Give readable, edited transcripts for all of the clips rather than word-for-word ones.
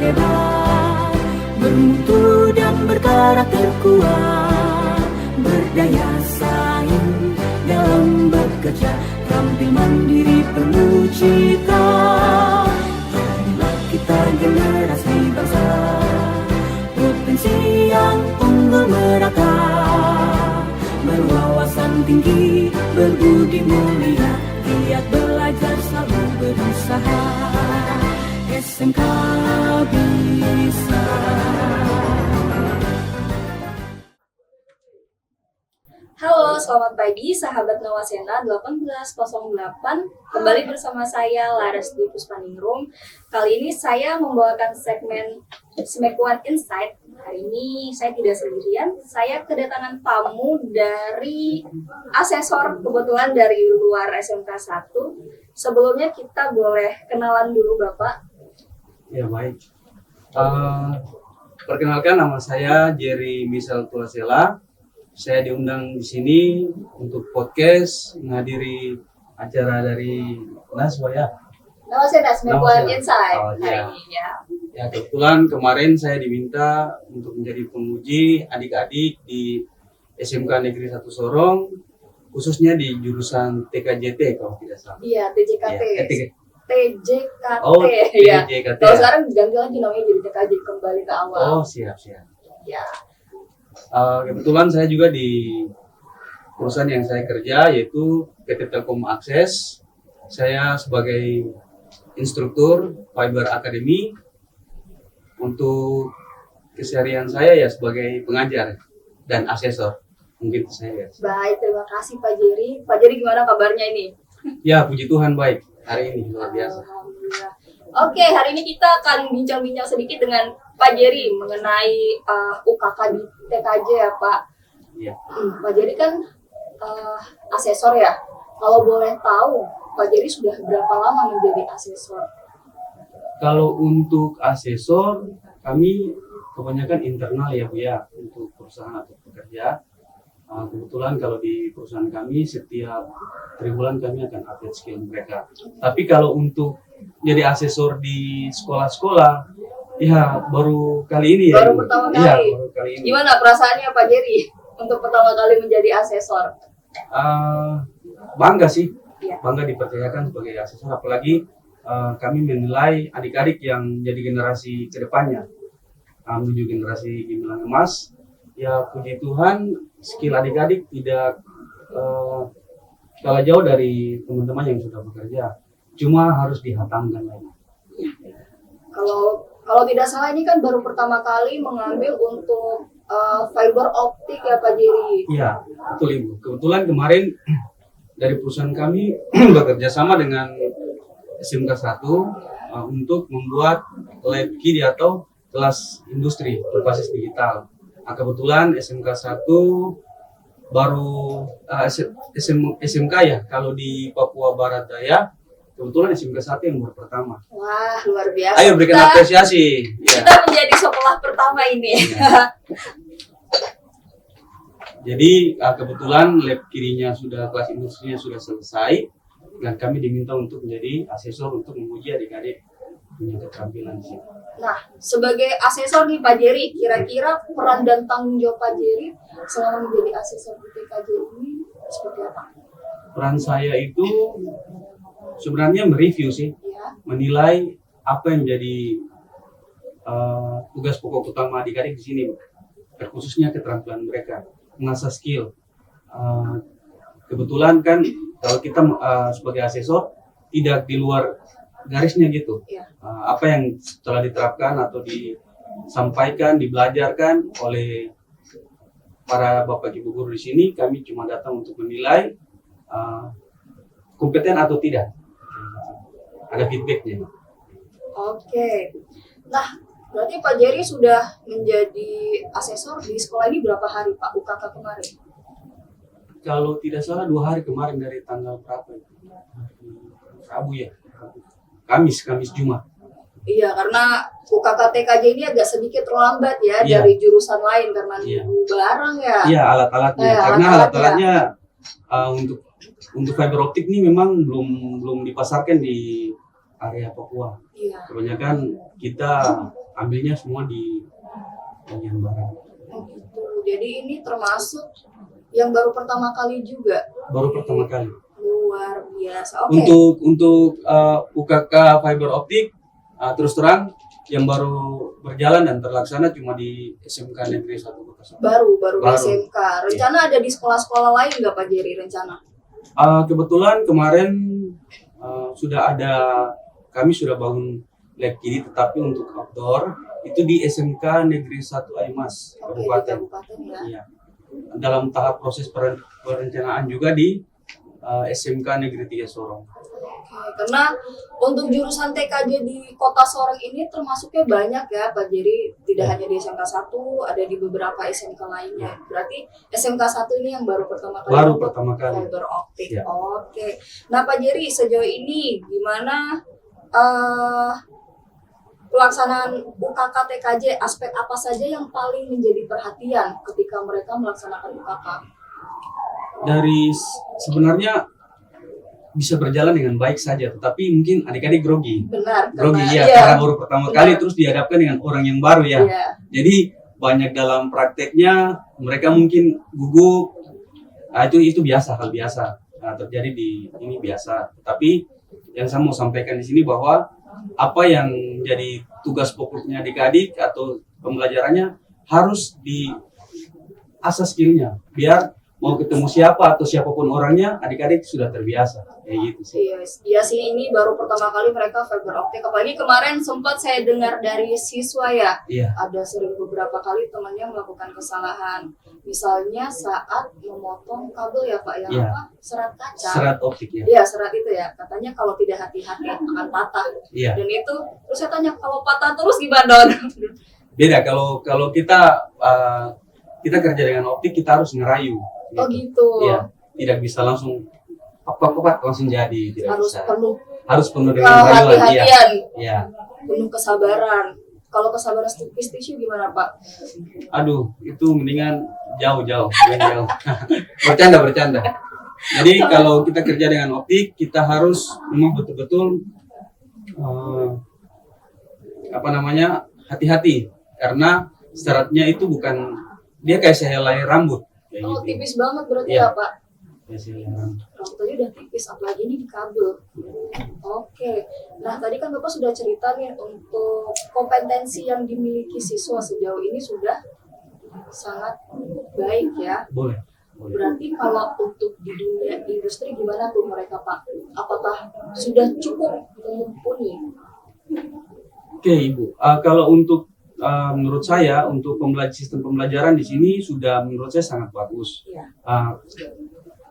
hebat, bermutu dan berkarakter kuat, berdaya saing dalam bekerja, tampil mandiri penuh cita. Marilah kita generasi bangsa, potensi yang unggul merata, berwawasan tinggi, berbudi mulia, giat belajar selalu berusaha. SMK Bisa. Halo, selamat pagi sahabat Nawasena 1808. Kembali bersama saya Laras di Puspaningrum. Kali ini saya membawakan segmen Smekuan Insight. Hari ini saya tidak sendirian, saya kedatangan tamu dari asesor, kebetulan dari luar SMK 1. Sebelumnya kita boleh kenalan dulu Bapak. Ya baik. Perkenalkan, nama saya Jerry Misal Tuasela. Saya diundang di sini untuk podcast, menghadiri acara dari Naswa ya. Nawasena Smekuan Nawasena. Insight Oh, hari iya. ini ya. Ya kebetulan kemarin saya diminta untuk menjadi penguji adik-adik di SMK Negeri 1 Sorong, khususnya di jurusan TKJT kalau tidak salah. Iya, TJKT. Ya, TJKT Oh, ya. TJKT. Kalau sekarang diganti lagi namanya jadi TKJ, kembali ke awal. Oh, siap. Ya. Kebetulan saya juga di perusahaan yang saya kerja yaitu PT Telkom Akses. Saya sebagai instruktur Fiber Academy. Untuk keseharian saya ya sebagai pengajar dan asesor. Mungkin saya. Baik, terima kasih Pak Jerry. Pak Jerry gimana kabarnya ini? Ya, puji Tuhan baik. Hari ini luar biasa. Alhamdulillah. Oke, hari ini kita akan bincang-bincang sedikit dengan Pak Jerry mengenai UKK di TKJ ya Pak. Iya. Pak Jerry kan asesor ya. Kalau boleh tahu, Pak Jerry sudah berapa lama menjadi asesor? Kalau untuk asesor, kami kebanyakan internal ya Bu ya, untuk perusahaan atau pekerja. Kebetulan kalau di perusahaan kami setiap triwulan kami akan update skill mereka. Tapi kalau untuk jadi asesor di sekolah-sekolah, ya baru kali ini ya. Baru pertama kali? Iya, baru kali ini. Gimana perasaannya Pak Jerry untuk pertama kali menjadi asesor? Bangga sih, Iya. bangga dipercayakan sebagai asesor, apalagi kami menilai adik-adik yang jadi generasi kedepannya, menuju generasi gemilang emas. Ya puji Tuhan, skill adik-adik tidak kalah jauh dari teman-teman yang sudah bekerja, cuma harus dihatangkan lagi. Kalau tidak salah ini kan baru pertama kali mengambil untuk fiber optik ya Pak Jerry. Iya, betul Ibu. Kebetulan kemarin dari perusahaan kami bekerja sama dengan SMK 1 untuk membuat lab KID atau kelas industri berbasis digital. Kebetulan SMK 1 baru SMK ya, kalau di Papua Barat Daya kebetulan SMK 1 yang baru pertama. Wah, luar biasa. Ayo berikan apresiasi. Ya. Kita menjadi sekolah pertama ini. Ya. Jadi kebetulan lab kirinya sudah, kelas industrinya sudah selesai, dan kami diminta untuk menjadi asesor untuk menguji adik-adik punya keterampilan di sini. Nah, sebagai asesor nih Pak Jerry, kira-kira peran dan tanggung jawab Pak Jerry selama menjadi asesor di TKJ ini seperti apa? Peran saya itu sebenarnya mereview sih, Ya. menilai apa yang menjadi tugas pokok utama adik-adik di sini, khususnya keterampilan mereka, mengasah skill. Kebetulan kan kalau kita sebagai asesor tidak di luar garisnya gitu. Ya. Apa yang telah diterapkan atau disampaikan, dibelajarkan oleh para bapak ibu guru di sini, kami cuma datang untuk menilai kompeten atau tidak. Ada feedbacknya. Oke. Nah, berarti Pak Jerry sudah menjadi asesor di sekolah ini berapa hari Pak UKK kemarin? Kalau tidak salah 2 hari kemarin, dari tanggal berapa itu? Rabu ya? Kamis Jumat. Iya, karena UKK TKJ ini agak sedikit terlambat ya Iya. dari jurusan lain karena Iya. nunggu barang ya. Iya, alat-alatnya. Karena alat-alatnya untuk fiber optik ini memang belum dipasarkan di area Papua. Iya. Kebanyakan kita ambilnya semua di bagian barat. Oh gitu. Jadi ini termasuk yang baru pertama kali juga. Baru pertama kali. Luar biasa. Oke. Untuk UKK fiber optik terus terang yang baru berjalan dan terlaksana cuma di SMK Negeri 1 Kota Solo. Baru di Baru. SMK. Rencana ada di sekolah-sekolah lain nggak Pak Jerry rencana? Kebetulan kemarin kami sudah bangun lab kiri, tetapi untuk outdoor itu di SMK Negeri 1 Aimas Oke, di Kabupaten. kabupaten ya. Iya. Dalam tahap proses perencanaan juga di SMK Negeri 3 Sorong. Oke, karena untuk jurusan TKJ di Kota Sorong ini termasuknya banyak ya Pak Jerry, tidak hanya di SMK 1, ada di beberapa SMK lainnya. Berarti SMK 1 ini yang baru pertama kali Baru untuk pertama kali. fiber optik. Ya. Oke. Nah Pak Jerry, sejauh ini gimana pelaksanaan UKK TKJ, aspek apa saja yang paling menjadi perhatian ketika mereka melaksanakan UKK? Sebenarnya bisa berjalan dengan baik saja, tetapi mungkin adik-adik grogi. Benar, Grogi karena- ya, iya, karena baru pertama benar. kali terus dihadapkan dengan orang yang baru ya. Iya. Jadi banyak dalam prakteknya mereka mungkin gugup. Itu biasa, hal biasa. Terjadi di ini biasa. Tapi yang saya mau sampaikan di sini bahwa apa yang menjadi tugas pokoknya adik-adik atau pembelajarannya harus diasah skillnya, biar mau ketemu siapa atau siapapun orangnya, adik-adik sudah terbiasa. Kayak gitu sih. Iya sih, ini baru pertama kali mereka fiber optik. Apalagi kemarin sempat saya dengar dari siswa ya, Iya. ada sering beberapa kali temannya melakukan kesalahan. Misalnya saat memotong kabel ya Pak, yang Iya. apa? Serat kaca. Serat optik ya. Iya, serat itu ya. Katanya kalau tidak hati-hati akan patah. Iya. Dan itu, terus saya tanya, kalau patah terus gimana Don? Beda kalau kita kerja dengan optik, kita harus ngerayu. Oh gitu. Iya. Tidak bisa langsung apa langsung jadi, tidak Harus bisa. harus Penuh dengan rayuan. Iya. hati-hatian, Iya. penuh kesabaran. Kalau kesabaran tipis tisu gimana Pak? Aduh, itu mendingan jauh. Bercanda. Jadi kalau kita kerja dengan optik, kita harus memang betul-betul hati-hati, karena seratnya itu bukan, dia kayak sehelai rambut. Kayak Oh, gitu. tipis banget berarti Iya. ya Pak? Kayak sehelai rambut. Rambut aja udah tipis, apalagi ini di kabel. Oke. Nah, tadi kan Bapak sudah cerita nih untuk kompetensi yang dimiliki siswa sejauh ini sudah sangat baik ya. Boleh. Berarti kalau untuk di dunia industri gimana tuh mereka Pak? Apakah sudah cukup mumpuni? Oke, Ibu. Kalau untuk menurut saya untuk sistem pembelajaran di sini sudah menurut saya sangat bagus. Iya.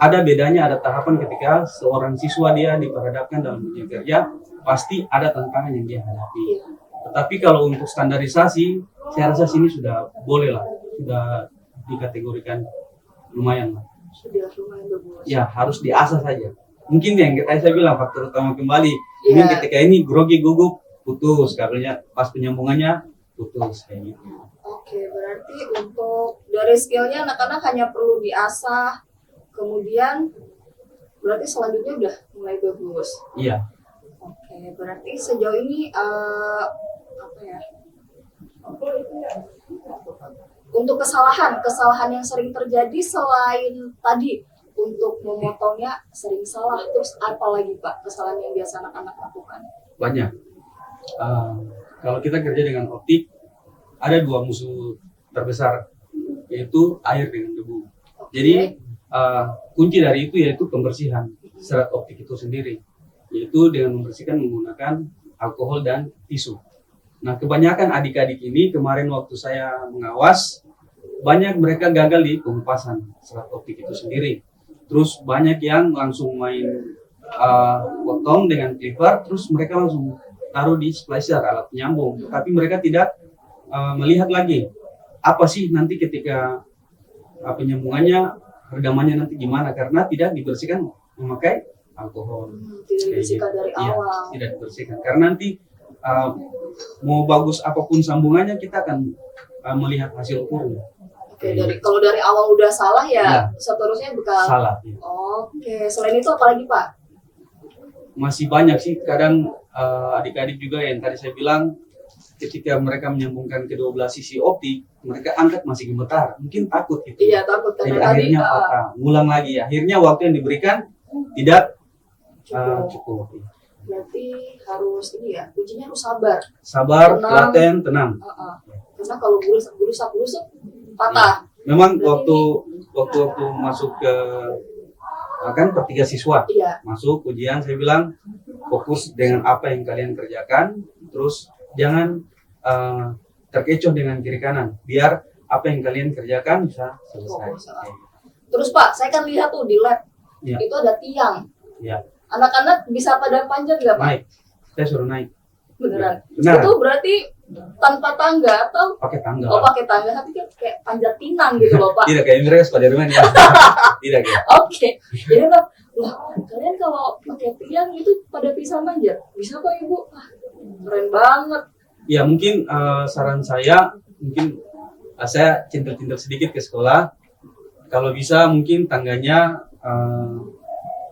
Ada bedanya, ada tahapan ketika seorang siswa dia diperhadapkan dalam dunia kerja, pasti ada tantangan yang dia hadapi. Iya. Tetapi kalau untuk standarisasi, saya rasa sini sudah boleh lah, sudah dikategorikan lumayan lah. Sudah lumayan bagus. Ya, harus diasah saja. Mungkin yang saya bilang faktor utama kembali, mungkin Iya. ketika ini grogi gugup, putus kabelnya, pas penyambungannya putus kayak gitu. Oke, berarti untuk dari skillnya anak-anak hanya perlu diasah, kemudian berarti selanjutnya udah mulai bagus. Iya. Oke, berarti sejauh ini apa ya? Untuk kesalahan yang sering terjadi selain tadi untuk memotongnya sering salah, terus apa lagi Pak kesalahan yang biasa anak-anak lakukan? Banyak. Kalau kita kerja dengan optik, ada dua musuh terbesar, yaitu air dengan debu. Jadi kunci dari itu yaitu pembersihan serat optik itu sendiri, yaitu dengan membersihkan menggunakan alkohol dan tisu. Nah, kebanyakan adik-adik ini kemarin waktu saya mengawas, banyak mereka gagal di pengupasan serat optik itu sendiri. Terus banyak yang langsung main potong dengan clipper, terus mereka langsung taruh di splicer, alat penyambung. Tapi mereka tidak melihat lagi apa sih nanti ketika penyambungannya, redamannya nanti gimana, karena tidak dibersihkan memakai alkohol. Tidak dibersihkan dari Iya, awal. tidak dibersihkan. Karena nanti mau bagus apapun sambungannya, kita akan melihat hasil ukurnya. Oke, kalau dari awal udah salah ya, Ya. seterusnya bakal. Salah. Ya. Oke, selain itu apa lagi Pak? Masih banyak sih, kadang adik-adik juga yang tadi saya bilang ketika mereka menyambungkan kedua belah sisi optik, mereka angkat masih gemetar, mungkin takut gitu. Iya, takut Jadi karena tadi akhirnya patah, ngulang lagi. Akhirnya waktu yang diberikan tidak cukup. berarti harus ini ya, kuncinya harus sabar. Sabar, Tenang. telaten, tenang. Karena kalau gerusak patah. Memang Berarti waktu masuk ke kan per 3 siswa Iya. masuk ujian, saya bilang fokus dengan apa yang kalian kerjakan, terus jangan terkecoh dengan kiri kanan, biar apa yang kalian kerjakan bisa selesai. Fokus. Terus Pak, saya kan lihat tuh di lab Iya. itu ada tiang. Ya, Anak-anak bisa pada panjat nggak Pak? naik. Saya suruh naik. Beneran. Benar. Itu berarti tanpa tangga atau Pakai tangga. pakai tangga, tapi kayak panjat pinang gitu loh Pak. Tidak kayak mereka Spiderman ya. Tidak kayak. Oke. Jadi Pak, wah kalian kalau pakai tiang itu pada bisa manjat? Bisa kok Ibu? Wah, keren banget. Ya mungkin saran saya, mungkin saya cinta-cinta sedikit ke sekolah. Kalau bisa mungkin tangganya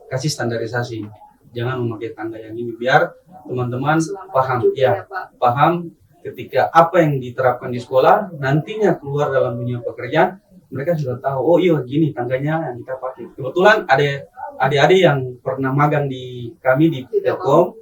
kasih standarisasi. Jangan memakai tangga yang ini, biar teman-teman Selamat paham. juga Ya, Pak. paham ketika apa yang diterapkan di sekolah nantinya keluar dalam dunia pekerjaan, mereka sudah tahu, oh iya gini tangganya yang kita pakai. Kebetulan ada adik-adik yang pernah magang di kami di Telkom,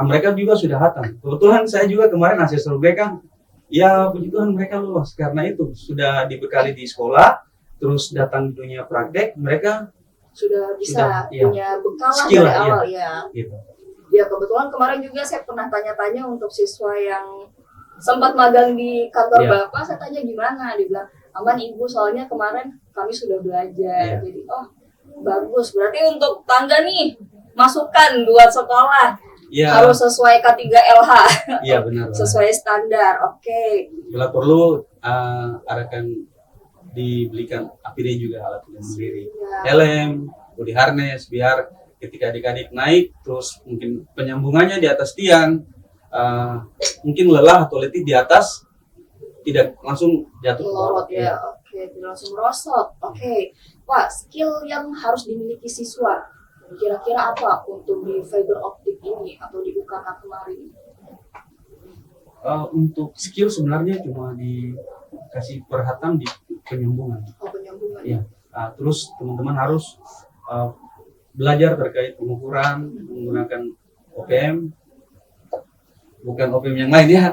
mereka juga sudah hatam. Kebetulan saya juga kemarin asesor BK, ya puji Tuhan mereka lulus karena itu sudah dibekali di sekolah, terus datang dunia praktek, mereka Sudah bisa iya. punya bekal lah Skill dari lah, iya. awal ya. gitu. Ya kebetulan kemarin juga saya pernah tanya-tanya untuk siswa yang sempat magang di kantor Iya. Bapak, saya tanya gimana, dia bilang aman Ibu, soalnya kemarin kami sudah belajar. Iya. Jadi bagus, berarti untuk tangga nih masukan buat sekolah Iya, harus sesuai K3LH, iya benar. sesuai standar. Oke. Bila perlu akan dibelikan APD juga, alat pelindung diri, Ya. helm, body harness, biar ketika adik-adik naik, terus mungkin penyambungannya di atas tiang, mungkin lelah atau letih di atas, tidak langsung jatuh ke bawah. Melorot ya. Oke, tidak langsung merosot. Oke. Pak, skill yang harus dimiliki siswa kira-kira apa untuk di fiber optik ini atau di UKK kemarin? Untuk skill sebenarnya cuma dikasih perhatian di penyambungan. Oh, penyambungan. Iya. Terus teman-teman harus belajar terkait pengukuran menggunakan OPM, bukan OPM yang lain ya.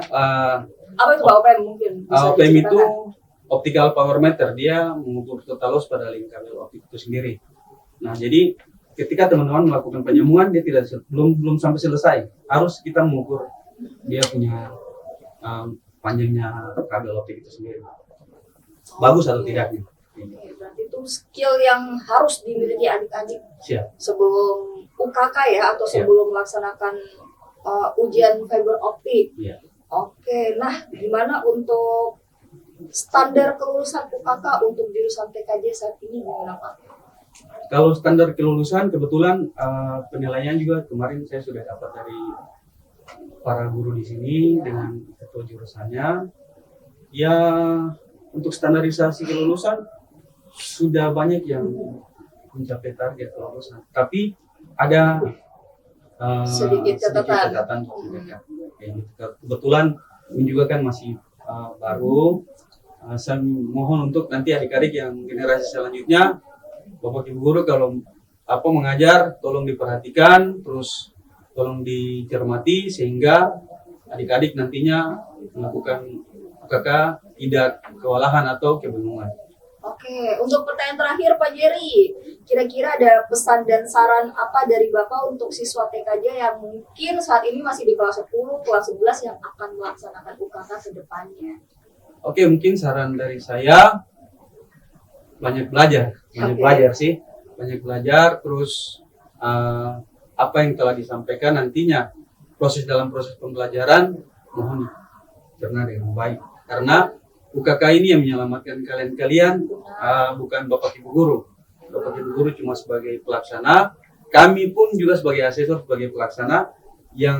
Apa itu Pak OPM mungkin? Bisa OPM itu diceritakan? optical power meter, dia mengukur total loss pada link kabel optik itu sendiri. Nah, jadi ketika teman-teman melakukan penyambungan, dia belum sampai selesai, harus kita mengukur dia punya panjangnya kabel optik itu sendiri. Bagus atau tidaknya. Oke, berarti itu skill yang harus dimiliki adik-adik Siap. sebelum UKK ya, atau Siap. sebelum melaksanakan ujian fiber optik. Iya. Oke, nah gimana untuk standar kelulusan UKK untuk jurusan TKJ saat ini gimana Pak? Kalau standar kelulusan, kebetulan penilaian juga kemarin saya sudah dapat dari para guru di sini dengan ketua jurusannya. Ya, untuk standarisasi kelulusan sudah banyak yang mencapai target kelulusan, tapi ada Sedikit catatan. juga. Kebetulan ini juga kan masih baru. Saya mohon untuk nanti adik-adik yang generasi selanjutnya, Bapak Ibu guru kalau mengajar tolong diperhatikan, terus tolong dicermati sehingga adik-adik nantinya melakukan UKK tidak kewalahan atau kebingungan. Oke, untuk pertanyaan terakhir Pak Jerry, kira-kira ada pesan dan saran apa dari Bapak untuk siswa TKJ yang mungkin saat ini masih di kelas 10, kelas 11 yang akan melaksanakan UKK ke depannya? Oke, mungkin saran dari saya banyak belajar, Oke. banyak belajar, terus apa yang telah disampaikan nantinya dalam proses pembelajaran mohon dicerna dengan baik, karena UKK ini yang menyelamatkan kalian, bukan Bapak Ibu guru. Bapak Ibu guru cuma sebagai pelaksana, kami pun juga sebagai asesor, sebagai pelaksana yang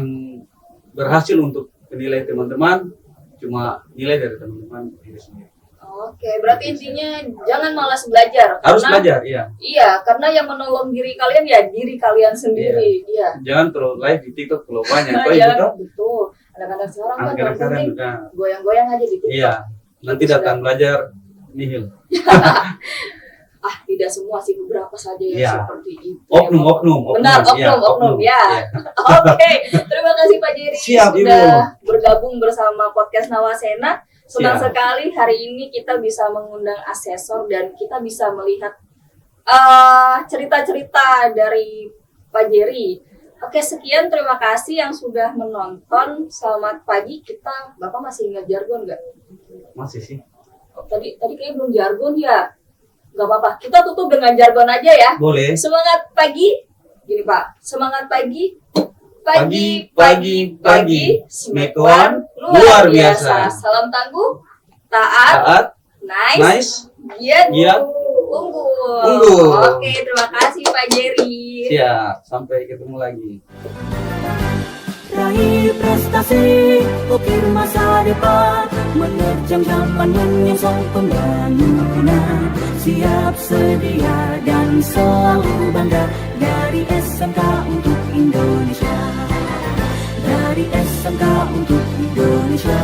berhasil untuk penilai teman-teman, cuma nilai dari teman-teman diri sendiri. Oke, berarti intinya jangan malas belajar. Harus karena- belajar, iya. Iya, karena yang menolong diri kalian ya diri kalian sendiri. Iya. Jangan terlalu live di TikTok terlalu banyak. Toh, Jangan betul? betul. Anak-anak sekarang kan yang Anak-anak sekarang penting udah. goyang-goyang aja di TikTok. Iya. Nanti datang belajar nihil. Tidak semua sih, beberapa saja yang Iya. seperti itu. Oknum. Benar, Iya, oknum, ya. Iya. Oke, terima kasih Pak Jerry Siap, sudah bergabung bersama podcast Nawasena. Senang Siap. sekali hari ini kita bisa mengundang asesor dan kita bisa melihat cerita-cerita dari Pak Jerry. Oke, sekian, terima kasih yang sudah menonton. Selamat pagi. Bapak masih ingat jargon nggak? Masih sih. Tadi kayaknya belum jargon ya. Nggak apa-apa. Kita tutup dengan jargon aja ya. Boleh. Semangat pagi. Gini Pak, semangat pagi. Pagi. Smekwan luar biasa. Salam tangguh, taat, Saat nice, giat, unggul. Oke, terima kasih Pak Jerry. siap. Sampai ketemu lagi. Raih prestasi, ukir masa depan, menerjang zaman menyongsong pembangunan. Siap sedia dan selalu bangga dari SMK untuk Indonesia. Dari SMK untuk Indonesia.